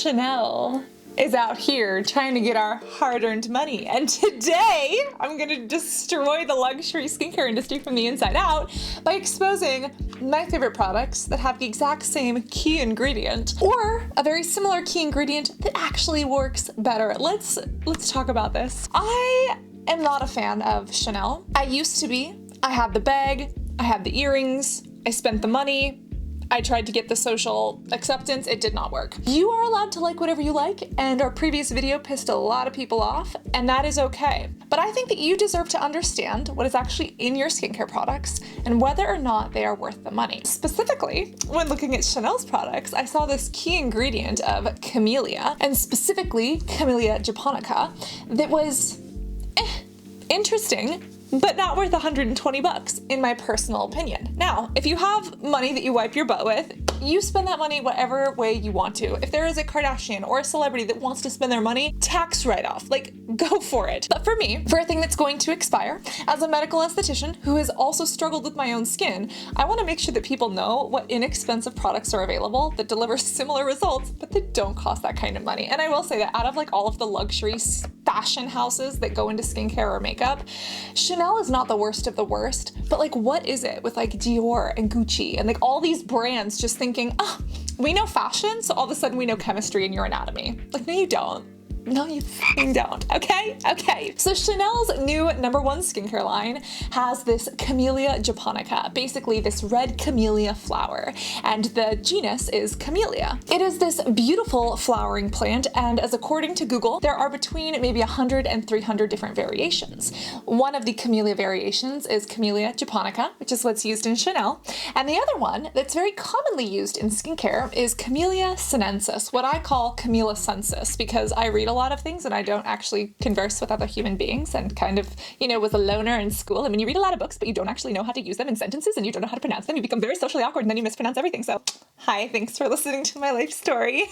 Chanel is out here trying to get our hard-earned money, and today I'm gonna destroy the luxury skincare industry from the inside out by exposing my favorite products that have the exact same key ingredient or a very similar key ingredient that actually works better. Let's talk about this. I am not a fan of Chanel. I used to be. I had the bag, I had the earrings, I spent the money, I tried to get the social acceptance, it did not work. You are allowed to like whatever you like, and our previous video pissed a lot of people off, and that is okay. But I think that you deserve to understand what is actually in your skincare products and whether or not they are worth the money. Specifically, when looking at Chanel's products, I saw this key ingredient of Camellia, and specifically Camellia japonica, that was interesting, but not worth 120 bucks, in my personal opinion. Now, if you have money that you wipe your butt with, you spend that money whatever way you want to. If there is a Kardashian or a celebrity that wants to spend their money, tax write-off, like, go for it. But for me, for a thing that's going to expire, as a medical esthetician who has also struggled with my own skin, I want to make sure that people know what inexpensive products are available that deliver similar results, but that don't cost that kind of money. And I will say that out of like all of the luxury fashion houses that go into skincare or makeup, Chanel is not the worst of the worst, but like what is it with like Dior and Gucci and like all these brands just thinking, oh, we know fashion, so all of a sudden we know chemistry and your anatomy. Like, no, you don't. No, you fucking don't, okay? Okay. So Chanel's new #1 skincare line has this Camellia japonica, basically this red camellia flower, and the genus is Camellia. It is this beautiful flowering plant, and as according to Google, there are between maybe 100 and 300 different variations. One of the Camellia variations is Camellia japonica, which is what's used in Chanel, and the other one that's very commonly used in skincare is Camellia sinensis, what I call Camellia sensis, because I read a lot of things and I don't actually converse with other human beings, and kind of, you know, was a loner in school. I mean, you read a lot of books, but you don't actually know how to use them in sentences, and you don't know how to pronounce them. You become very socially awkward and then you mispronounce everything. So hi, thanks for listening to my life story.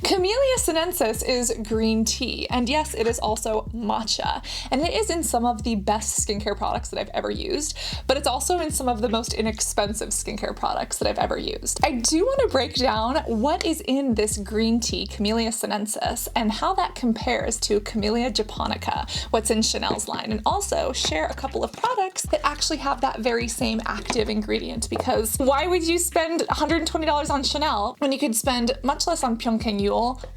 Camellia sinensis is green tea, and yes, it is also matcha, and it is in some of the best skincare products that I've ever used, but it's also in some of the most inexpensive skincare products that I've ever used. I do want to break down what is in this green tea, Camellia sinensis, and how that compares to Camellia japonica, what's in Chanel's line, and also share a couple of products that actually have that very same active ingredient, because why would you spend $120 on Chanel when you could spend much less on Pyunkang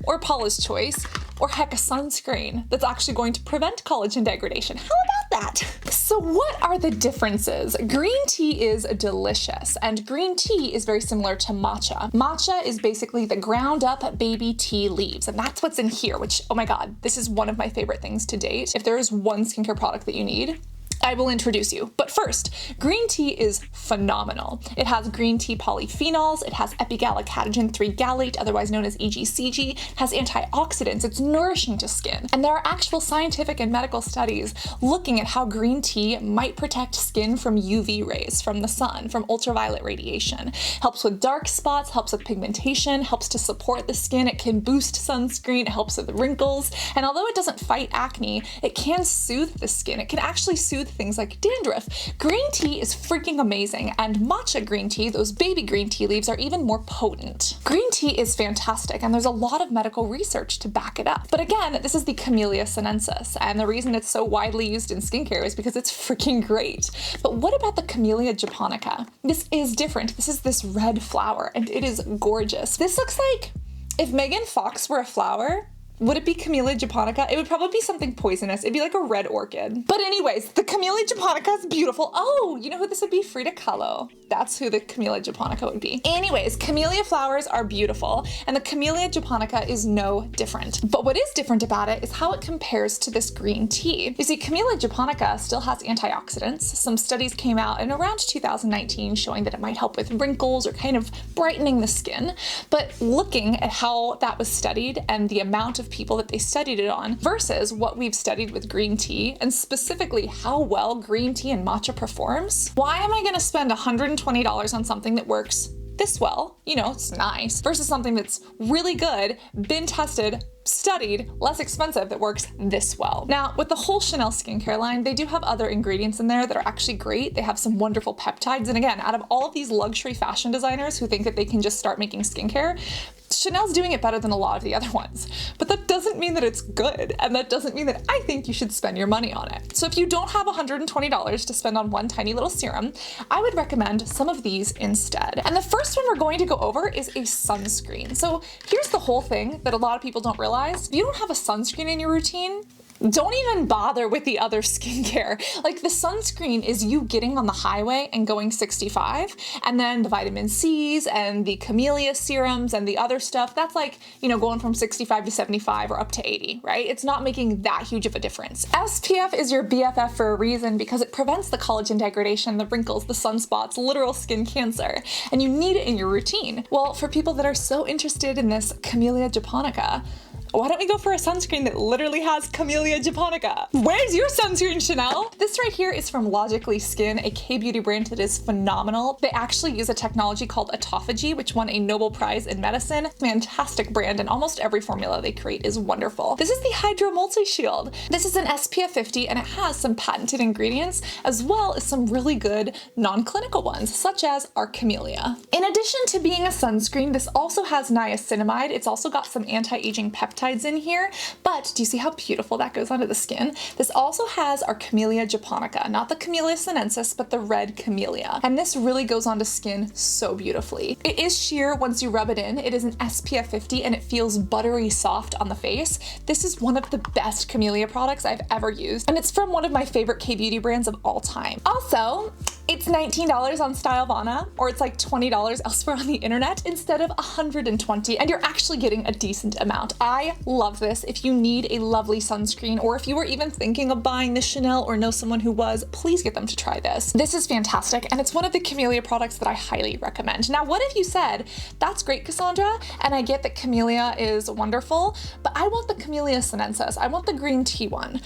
or Paula's Choice, or heck, a sunscreen that's actually going to prevent collagen degradation? How about that? So what are the differences? Green tea is delicious, and green tea is very similar to matcha. Matcha is basically the ground up baby tea leaves, and that's what's in here, which, oh my God, this is one of my favorite things to date. If there is one skincare product that you need, I will introduce you. But first, green tea is phenomenal. It has green tea polyphenols, it has epigallocatechin 3 gallate, otherwise known as EGCG, it has antioxidants, it's nourishing to skin. And there are actual scientific and medical studies looking at how green tea might protect skin from UV rays, from the sun, from ultraviolet radiation. Helps with dark spots, helps with pigmentation, helps to support the skin, it can boost sunscreen, it helps with wrinkles, and although it doesn't fight acne, it can soothe the skin. It can actually soothe things like dandruff. Green tea is freaking amazing, and matcha green tea, those baby green tea leaves, are even more potent. Green tea is fantastic, and there's a lot of medical research to back it up. But again, this is the Camellia sinensis, and the reason it's so widely used in skincare is because it's freaking great. But what about the Camellia japonica? This is different. This is this red flower, and it is gorgeous. This looks like if Megan Fox were a flower. Would it be Camellia japonica? It would probably be something poisonous. It'd be like a red orchid. But anyways, the Camellia japonica is beautiful. Oh, you know who this would be? Frida Kahlo. That's who the Camellia japonica would be. Anyways, camellia flowers are beautiful, and the Camellia japonica is no different. But what is different about it is how it compares to this green tea. You see, Camellia japonica still has antioxidants. Some studies came out in around 2019 showing that it might help with wrinkles or kind of brightening the skin. But looking at how that was studied and the amount of people that they studied it on versus what we've studied with green tea, and specifically how well green tea and matcha performs, why am I gonna spend $120 on something that works this well, you know, it's nice, versus something that's really good, been tested, studied, less expensive, that works this well. Now, with the whole Chanel skincare line, they do have other ingredients in there that are actually great. They have some wonderful peptides, and again, out of all of these luxury fashion designers who think that they can just start making skincare, Chanel's doing it better than a lot of the other ones, but that doesn't mean that it's good, and that doesn't mean that I think you should spend your money on it. So if you don't have $120 to spend on one tiny little serum, I would recommend some of these instead. And the first one we're going to go over is a sunscreen. So here's the whole thing that a lot of people don't realize. If you don't have a sunscreen in your routine, don't even bother with the other skincare. Like, the sunscreen is you getting on the highway and going 65, and then the vitamin C's and the Camellia serums and the other stuff, that's like, you know, going from 65 to 75 or up to 80, right? It's not making that huge of a difference. SPF is your BFF for a reason because it prevents the collagen degradation, the wrinkles, the sunspots, literal skin cancer, and you need it in your routine. Well, for people that are so interested in this Camellia japonica, why don't we go for a sunscreen that literally has Camellia japonica? Where's your sunscreen, Chanel? This right here is from Logically Skin, a K-beauty brand that is phenomenal. They actually use a technology called autophagy, which won a Nobel Prize in medicine. Fantastic brand, and almost every formula they create is wonderful. This is the Hydro Multi Shield. This is an SPF 50, and it has some patented ingredients, as well as some really good non-clinical ones, such as our Camellia. In addition to being a sunscreen, this also has niacinamide. It's also got some anti-aging peptides in here, but do you see how beautiful that goes onto the skin? This also has our Camellia japonica, not the Camellia sinensis, but the red Camellia. And this really goes onto skin so beautifully. It is sheer once you rub it in. It is an SPF 50 and it feels buttery soft on the face. This is one of the best Camellia products I've ever used, and it's from one of my favorite K-beauty brands of all time. Also, it's $19 on Styleana, or it's like $20 elsewhere on the internet instead of $120, and you're actually getting a decent amount. I love this. If you need a lovely sunscreen, or if you were even thinking of buying the Chanel or know someone who was, please get them to try this. This is fantastic, and it's one of the Camellia products that I highly recommend. Now, what if you said, that's great, Cassandra, and I get that Camellia is wonderful, but I want the Camellia sinensis. I want the green tea one.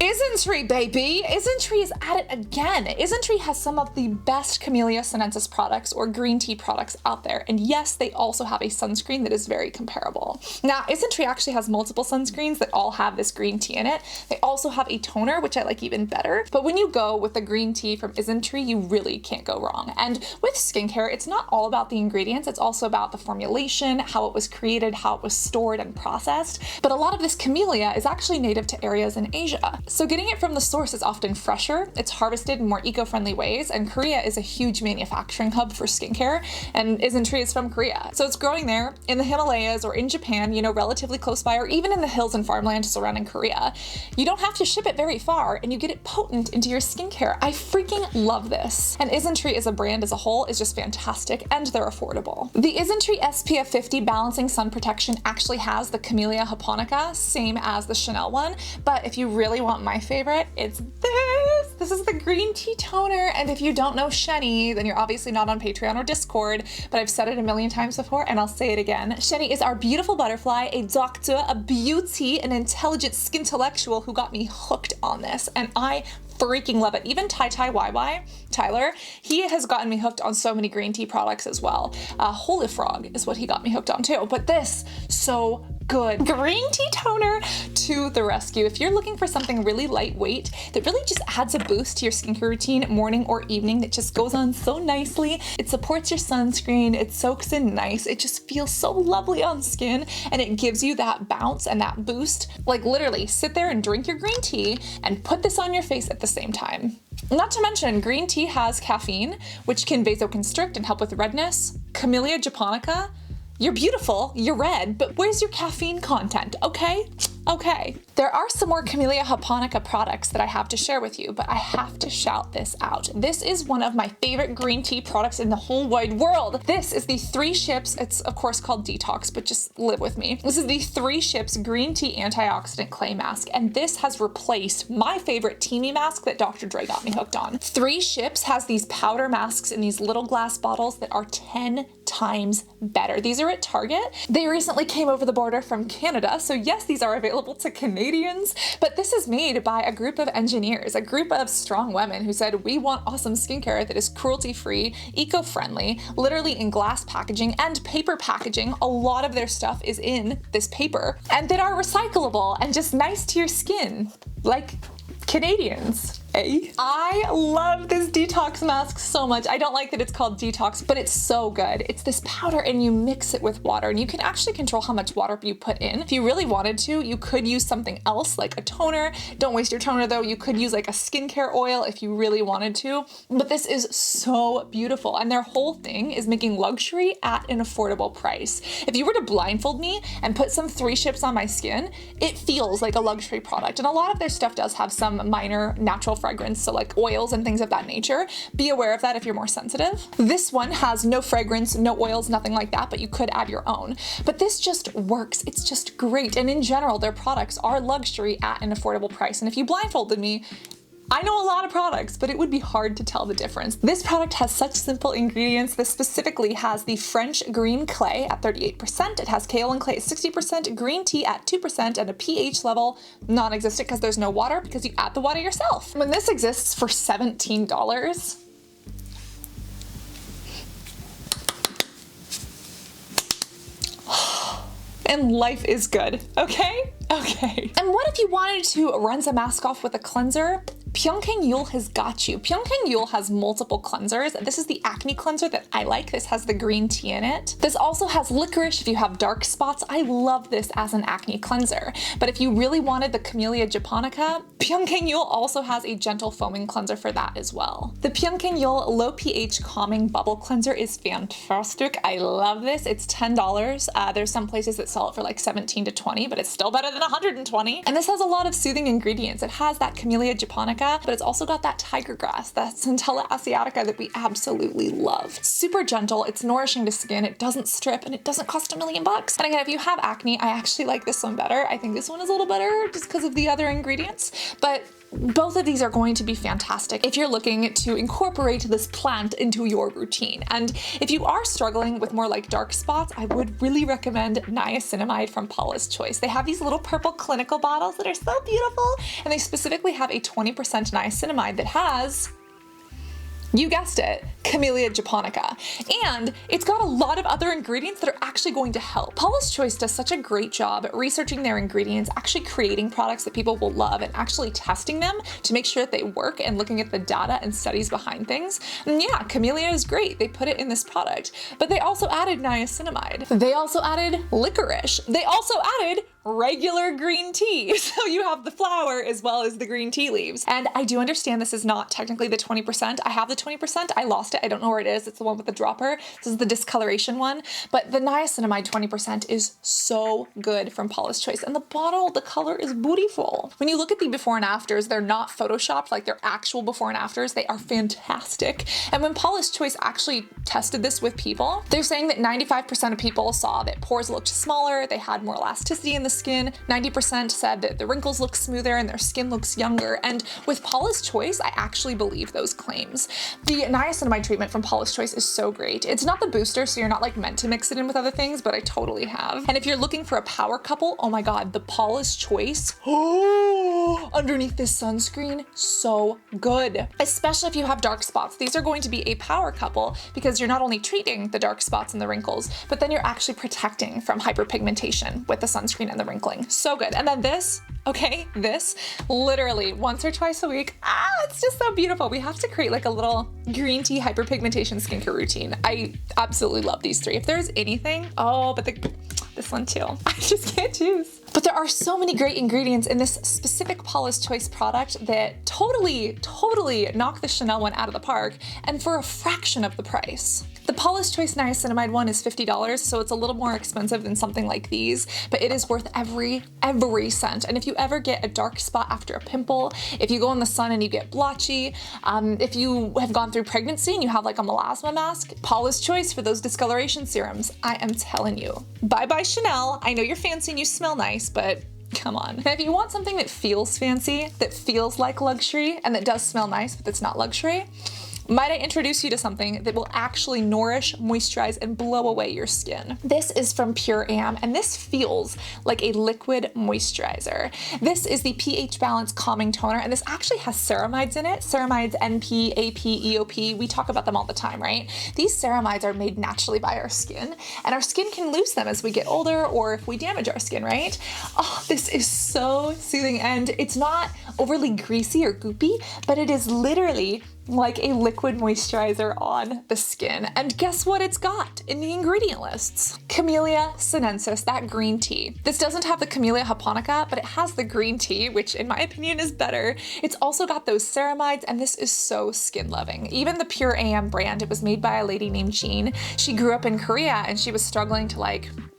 Isntree, baby! Isntree is at it again. Isntree has some of the best Camellia sinensis products or green tea products out there. And yes, they also have a sunscreen that is very comparable. Now, Isntree actually has multiple sunscreens that all have this green tea in it. They also have a toner, which I like even better. But when you go with the green tea from Isntree, you really can't go wrong. And with skincare, it's not all about the ingredients. It's also about the formulation, how it was created, how it was stored and processed. But a lot of this Camellia is actually native to areas in Asia. So getting it from the source is often fresher, it's harvested in more eco-friendly ways, and Korea is a huge manufacturing hub for skincare, and Isntree is from Korea. So it's growing there, in the Himalayas or in Japan, you know, relatively close by, or even in the hills and farmland surrounding Korea. You don't have to ship it very far, and you get it potent into your skincare. I freaking love this. And Isntree as a brand as a whole is just fantastic, and they're affordable. The Isntree SPF 50 Balancing Sun Protection actually has the Camellia japonica, same as the Chanel one, but if you really want my favorite, it's this. This is the green tea toner, and if you don't know Shenny, then you're obviously not on Patreon or Discord, but I've said it a million times before and I'll say it again. Shenny is our beautiful butterfly, a doctor, a beauty, an intelligent skintellectual who got me hooked on this, and I freaking love it. Even Tyler, he has gotten me hooked on so many green tea products as well. Holifrong is what he got me hooked on too, but this, so good. Green tea toner to the rescue. If you're looking for something really lightweight that really just adds a boost to your skincare routine, morning or evening, that just goes on so nicely, it supports your sunscreen, it soaks in nice, it just feels so lovely on skin, and it gives you that bounce and that boost. Like, literally sit there and drink your green tea and put this on your face at the same time. Not to mention, green tea has caffeine, which can vasoconstrict and help with redness. Camellia japonica, you're beautiful, you're red, but where's your caffeine content, okay? Okay. There are some more Camellia japonica products that I have to share with you, but I have to shout this out. This is one of my favorite green tea products in the whole wide world. This is the 3 Ships, it's of course called Detox, but just live with me. This is the 3 Ships Green Tea Antioxidant Clay Mask, and this has replaced my favorite Teamy mask that Dr. Dre got me hooked on. 3 Ships has these powder masks in these little glass bottles that are 10 times better. These are at Target. They recently came over the border from Canada, so yes, these are available to Canadians, but this is made by a group of engineers, a group of strong women who said, we want awesome skincare that is cruelty-free, eco-friendly, literally in glass packaging and paper packaging. A lot of their stuff is in this paper, and that are recyclable and just nice to your skin, like Canadians. I love this detox mask so much. I don't like that it's called Detox, but it's so good. It's this powder and you mix it with water and you can actually control how much water you put in. If you really wanted to, you could use something else like a toner. Don't waste your toner though. You could use like a skincare oil if you really wanted to, but this is so beautiful. And their whole thing is making luxury at an affordable price. If you were to blindfold me and put some 3 ships on my skin, it feels like a luxury product. And a lot of their stuff does have some minor natural fragrance, so like oils and things of that nature. Be aware of that if you're more sensitive. This one has no fragrance, no oils, nothing like that, but you could add your own. But this just works. It's just great. And in general, their products are luxury at an affordable price. And if you blindfolded me, I know a lot of products, but it would be hard to tell the difference. This product has such simple ingredients. This specifically has the French green clay at 38%. It has kaolin clay at 60%, green tea at 2%, and a pH level non-existent because there's no water because you add the water yourself. When this exists for $17, and life is good, okay? Okay. And what if you wanted to rinse a mask off with a cleanser? Pyunkang has got you. Pyunkang has multiple cleansers. This is the acne cleanser that I like. This has the green tea in it. This also has licorice if you have dark spots. I love this as an acne cleanser. But if you really wanted the Camellia japonica, Pyunkang also has a gentle foaming cleanser for that as well. The Pyunkang low pH calming bubble cleanser is fantastic. I love this. It's $10. There's some places that sell it for like 17 to 20, but it's still better than 120. And this has a lot of soothing ingredients. It has that Camellia japonica, but it's also got that tiger grass, that Centella asiatica that we absolutely love. Super gentle, it's nourishing to skin, it doesn't strip, and it doesn't cost $1 million. And again, if you have acne, I actually like this one better. I think this one is a little better just because of the other ingredients, but both of these are going to be fantastic if you're looking to incorporate this plant into your routine. And if you are struggling with more like dark spots, I would really recommend Niacinamide from Paula's Choice. They have these little purple clinical bottles that are so beautiful, and they specifically have a 20% niacinamide that has, you guessed it, Camellia japonica. And it's got a lot of other ingredients that are actually going to help. Paula's Choice does such a great job at researching their ingredients, actually creating products that people will love and actually testing them to make sure that they work and looking at the data and studies behind things. And yeah, Camellia is great. They put it in this product, but they also added niacinamide. They also added licorice. They also added regular green tea. So you have the flower as well as the green tea leaves. And I do understand this is not technically the 20%. I have the 20%. I lost it. I don't know where it is. It's the one with the dropper. This is the discoloration one. But the niacinamide 20% is so good from Paula's Choice. And the bottle, the color is beautiful. When you look at the before and afters, they're not photoshopped, like they're actual before and afters. They are fantastic. And when Paula's Choice actually tested this with people, they're saying that 95% of people saw that pores looked smaller, they had more elasticity in the skin. 90% said that the wrinkles look smoother and their skin looks younger. And with Paula's Choice, I actually believe those claims. The niacinamide treatment from Paula's Choice is so great. It's not the booster, so you're not like meant to mix it in with other things, but I totally have. And if you're looking for a power couple, oh my God, the Paula's Choice, underneath this sunscreen, so good. Especially if you have dark spots. These are going to be a power couple because you're not only treating the dark spots and the wrinkles, but then you're actually protecting from hyperpigmentation with the sunscreen and the wrinkling. So good. And then this, okay, this literally once or twice a week. It's just so beautiful. We have to create like a little green tea hyperpigmentation skincare routine. I absolutely love these three. If there's anything, but this one too. I just can't choose. But there are so many great ingredients in this specific Paula's Choice product that totally knock the Chanel one out of the park, and for a fraction of the price. The Paula's Choice niacinamide one is $50, so it's a little more expensive than something like these, but it is worth every cent. And if you ever get a dark spot after a pimple, if you go in the sun and you get blotchy, if you have gone through pregnancy and you have like a melasma mask, Paula's Choice for those discoloration serums, I am telling you. Bye-bye Chanel. I know you're fancy and you smell nice, but come on. Now, if you want something that feels fancy, that feels like luxury, and that does smell nice, but that's not luxury, might I introduce you to something that will actually nourish, moisturize, and blow away your skin. This is from PurAm, and this feels like a liquid moisturizer. This is the pH Balance Calming Toner, and this actually has ceramides in it. Ceramides, NP, AP, EOP, we talk about them all the time, right? These ceramides are made naturally by our skin, and our skin can lose them as we get older or if we damage our skin, right? Oh, this is so soothing, and it's not overly greasy or goopy, but it is literally like a liquid moisturizer on the skin. And guess what it's got in the ingredient lists? Camellia sinensis, that green tea. This doesn't have the Camellia japonica, but it has the green tea, which in my opinion is better. It's also got those ceramides, and this is so skin loving. Even the PurAm brand, it was made by a lady named Jean. She grew up in Korea and she was struggling to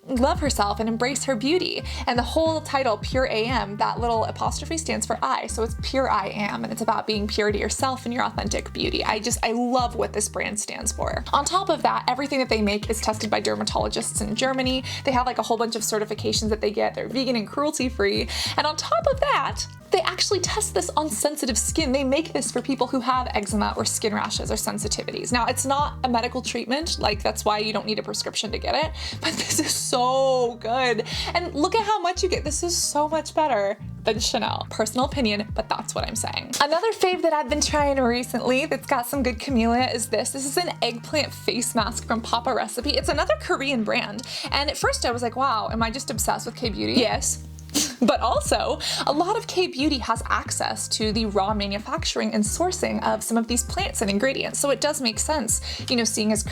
love herself and embrace her beauty. And the whole title, PurAm, that little apostrophe stands for I, so it's Pure I Am, and it's about being pure to yourself and your authentic beauty. I love what this brand stands for. On top of that, everything that they make is tested by dermatologists in Germany. They have like a whole bunch of certifications that they get. They're vegan and cruelty free. And on top of that, they actually test this on sensitive skin. They make this for people who have eczema or skin rashes or sensitivities. Now, it's not a medical treatment, that's why you don't need a prescription to get it, but this is so good. And look at how much you get. This is so much better than Chanel. Personal opinion, but that's what I'm saying. Another fave that I've been trying recently that's got some good camellia is this. This is an eggplant face mask from Papa Recipe. It's another Korean brand. And at first I was like, wow, am I just obsessed with K-beauty? Yes. But also, a lot of K-beauty has access to the raw manufacturing and sourcing of some of these plants and ingredients. So it does make sense, seeing as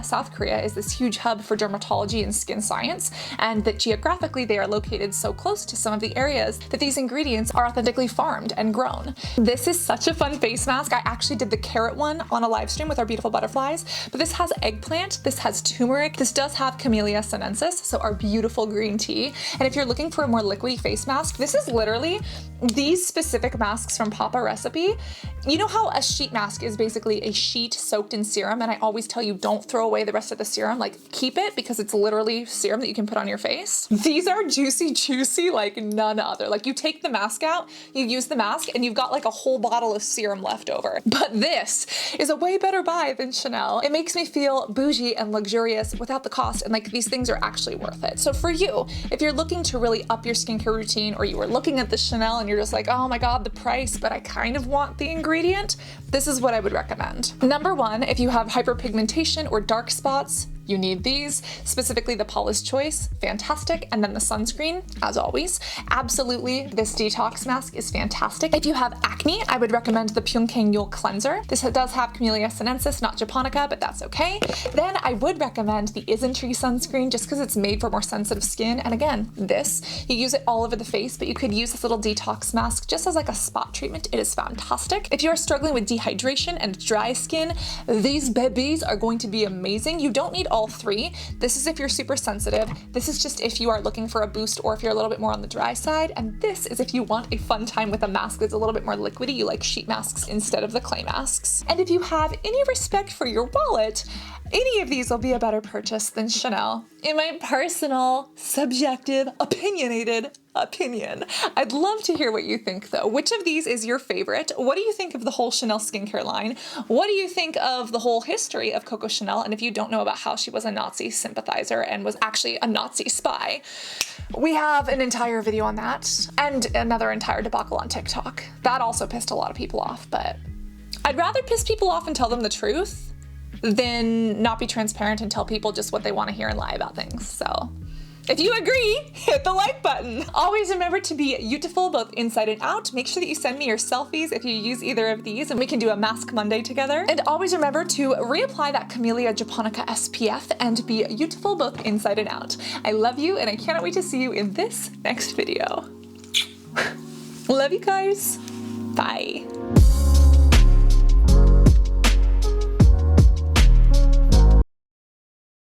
South Korea is this huge hub for dermatology and skin science, and that geographically they are located so close to some of the areas that these ingredients are authentically farmed and grown. This is such a fun face mask. I actually did the carrot one on a live stream with our beautiful butterflies, but this has eggplant, this has turmeric, this does have Camellia sinensis, so our beautiful green tea. And if you're looking for a more liquidy face mask, this is literally these specific masks from Papa Recipe. You know how a sheet mask is basically a sheet soaked in serum, and I always tell you don't throw away the rest of the serum, keep it because it's literally serum that you can put on your face. These are juicy like none other. You take the mask out, you use the mask, and you've got a whole bottle of serum left over. But this is a way better buy than Chanel. It makes me feel bougie and luxurious without the cost, and these things are actually worth it. So for you, if you're looking to really up your skincare routine, or you were looking at the Chanel and you're just like, oh my god, the price, but I kind of want the ingredient, this is what I would recommend. Number one, if you have hyperpigmentation or dark spots, you need these, specifically the Paula's Choice, fantastic, and then the sunscreen, as always. Absolutely, this detox mask is fantastic. If you have acne, I would recommend the Pyunkang Cleanser. This does have Camellia sinensis, not japonica, but that's okay. Then I would recommend the Isntree sunscreen just because it's made for more sensitive skin. And again, this, you use it all over the face, but you could use this little detox mask just as a spot treatment. It is fantastic. If you're struggling with dehydration and dry skin, these babies are going to be amazing. You don't need all three. This is if you're super sensitive. This is just if you are looking for a boost or if you're a little bit more on the dry side. And this is if you want a fun time with a mask that's a little bit more liquidy. You like sheet masks instead of the clay masks. And if you have any respect for your wallet, any of these will be a better purchase than Chanel. In my personal, subjective, opinionated opinion. I'd love to hear what you think though. Which of these is your favorite? What do you think of the whole Chanel skincare line? What do you think of the whole history of Coco Chanel? And if you don't know about how she was a Nazi sympathizer and was actually a Nazi spy, we have an entire video on that and another entire debacle on TikTok. That also pissed a lot of people off, but I'd rather piss people off and tell them the truth than not be transparent and tell people just what they want to hear and lie about things. So if you agree, hit the like button. Always remember to be beautiful both inside and out. Make sure that you send me your selfies if you use either of these and we can do a Mask Monday together. And always remember to reapply that Camellia Japonica SPF and be beautiful both inside and out. I love you and I cannot wait to see you in this next video. Love you guys. Bye.